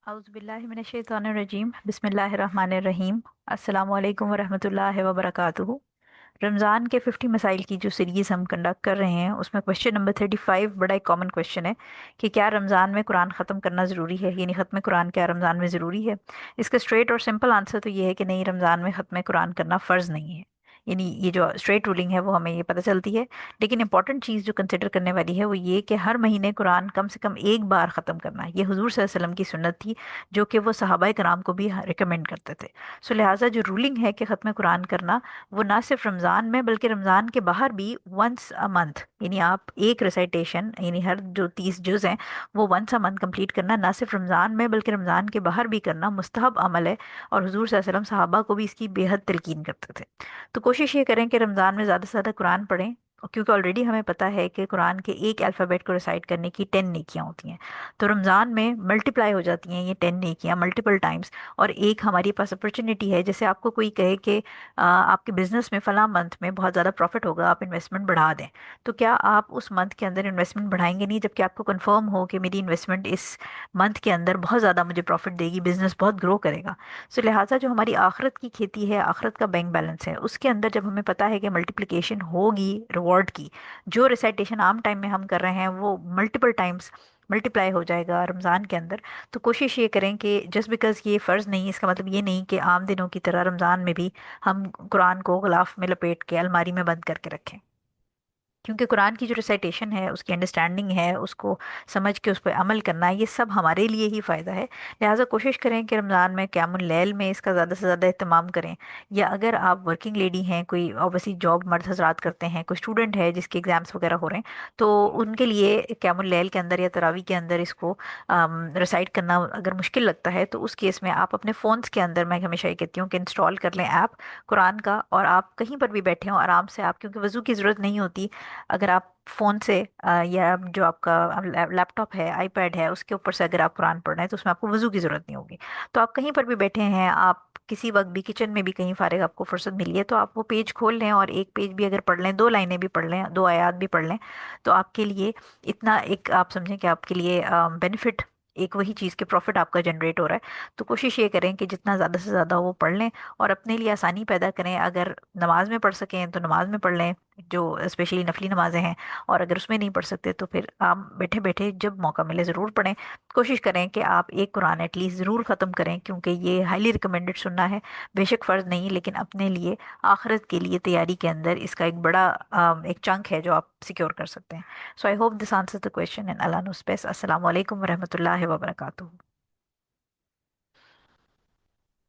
औज़ुबिल्लाहिमिनश्शैतानिर्रजीम बिस्मिल्लाहिर्रहमानिर्रहीम अस्सलामु अलैकुम वरहमतुल्लाहि वबरकातुहू। रमज़ान के 50 मसाइल की जो सीरीज़ हम कंडक्ट कर रहे हैं उसमें क्वेश्चन नंबर 35 बड़ा एक कॉमन क्वेश्चन है कि क्या रमज़ान में कुरान ख़त्म करना ज़रूरी है, यानी ख़त्म कुरान क्या रमज़ान में ज़रूरी है। इसका स्ट्रेट और सिंपल आंसर तो ये है कि नहीं, रमज़ान में ख़त्म कुरान करना फ़र्ज़ नहीं है। यानी ये जो स्ट्रेट रूलिंग है वो हमें ये पता चलती है। लेकिन इंपॉर्टेंट चीज़ जो कंसिडर करने वाली है वो ये कि हर महीने कुरान कम से कम एक बार ख़त्म करना है। ये हुजूर सल्लल्लाहु अलैहि वसल्लम की सुन्नत थी जो कि वो सहाबाए कराम को भी रिकमेंड करते थे। सो लिहाजा जो रूलिंग है कि ख़त्म कुरान करना वो ना सिर्फ रमज़ान में बल्कि रमज़ान के बाहर भी वंस अ मंथ, यानी आप एक रिसाइटेशन यानी हर जो 30 जुज़ हैं वो वंस अ मंथ कंप्लीट करना ना सिर्फ रमज़ान में बल्कि रमज़ान के बाहर भी करना मुस्तहब अमल है। और हुजूर सल्लल्लाहु अलैहि वसल्लम सहाबा को भी इसकी बेहद तलकीन करते थे। तो कोशिश ये करें कि रमज़ान में ज़्यादा से ज़्यादा कुरान पढ़ें, क्योंकि ऑलरेडी हमें पता है कि कुरान के एक अल्फ़ाबेट को रिसाइट करने की 10 नेकियां होती हैं। तो रमज़ान में मल्टीप्लाई हो जाती हैं ये 10 नेकियां मल्टीपल टाइम्स। और एक हमारे पास अपॉर्चुनिटी है, जैसे आपको कोई कहे कि आपके बिजनेस में फ़लाँ मंथ में बहुत ज़्यादा प्रॉफिट होगा, आप इन्वेस्टमेंट बढ़ा दें। तो क्या आप उस मंथ के अंदर इन्वेस्टमेंट बढ़ाएंगे नहीं जबकि आपको कंफर्म हो कि मेरी इन्वेस्टमेंट इस मंथ के अंदर बहुत ज़्यादा मुझे प्रॉफिट देगी, बिजनेस बहुत ग्रो करेगा। सो लिहाजा जो हमारी आखिरत की खेती है, आखिरत का बैंक बैलेंस है, उसके अंदर जब हमें पता है कि मल्टीप्लिकेशन होगी रिवॉर्ड की, जो रिसाइटेशन आम टाइम में हम कर रहे हैं वो मल्टीपल टाइम्स मल्टीप्लाई हो जाएगा रमज़ान के अंदर। तो कोशिश ये करें कि जस्ट बिकॉज़ ये फ़र्ज़ नहीं, इसका मतलब ये नहीं कि आम दिनों की तरह रमज़ान में भी हम कुरान को ग़िलाफ़ में लपेट के अलमारी में बंद करके रखें। क्योंकि कुरान की जो रिसाइटेशन है, उसकी अंडरस्टैंडिंग है, उसको समझ के उस पर अमल करना, ये सब हमारे लिए ही फ़ायदा है। लिहाजा कोशिश करें कि रमज़ान में क़यामुल लैल में इसका ज़्यादा से ज़्यादा इत्तिमाम करें। या अगर आप वर्किंग लेडी हैं, कोई ऑब्वियसली जॉब मर्द हज़रात करते हैं, कोई स्टूडेंट है जिसके एग्ज़ाम्स वगैरह हो रहे हैं, तो उनके लिए क़यामुल लैल के अंदर या तरावी के अंदर इसको रिसाइट करना अगर मुश्किल लगता है तो उस केस में आप अपने फ़ोन्स के अंदर, मैं हमेशा ये कहती हूँ कि इंस्टॉल कर लें ऐप कुरान का, और आप कहीं पर भी बैठे हों आराम से, आप क्योंकि वज़ू की ज़रूरत नहीं होती। अगर आप फ़ोन से या जो आपका लैपटॉप है, आईपैड है, उसके ऊपर से अगर आप कुरान पढ़ रहे हैं तो उसमें आपको वज़ू की ज़रूरत नहीं होगी। तो आप कहीं पर भी बैठे हैं, आप किसी वक्त भी किचन में भी कहीं फारिग आपको फुर्सत मिली है तो आप वो पेज खोल लें और एक पेज भी अगर पढ़ लें, दो लाइनें भी पढ़ लें, दो आयात भी पढ़ लें, तो आपके लिए इतना एक आप समझें कि आपके लिए बेनिफिट, एक वही चीज़ के प्रॉफिट आपका जनरेट हो रहा है। तो कोशिश ये करें कि जितना ज़्यादा से ज़्यादा वो पढ़ लें और अपने लिए आसानी पैदा करें। अगर नमाज में पढ़ सकें तो नमाज में पढ़ लें, जो स्पेशली नफली नमाजें हैं, और अगर उसमें नहीं पढ़ सकते तो फिर आप बैठे बैठे जब मौका मिले ज़रूर पढ़ें। कोशिश करें कि आप एक कुरान एटलीस्ट ज़रूर ख़त्म करें, क्योंकि ये हाईली रिकमेंडेड सुनना है। बेशक फ़र्ज़ नहीं, लेकिन अपने लिए आखिरत के लिए तैयारी के अंदर इसका एक बड़ा एक चंक है जो आप सिक्योर कर सकते हैं। So I hope this answer the question and Allah knows best। अस्सलाम वालेकुम वरहमतुल्लाहि वबरकातुहू।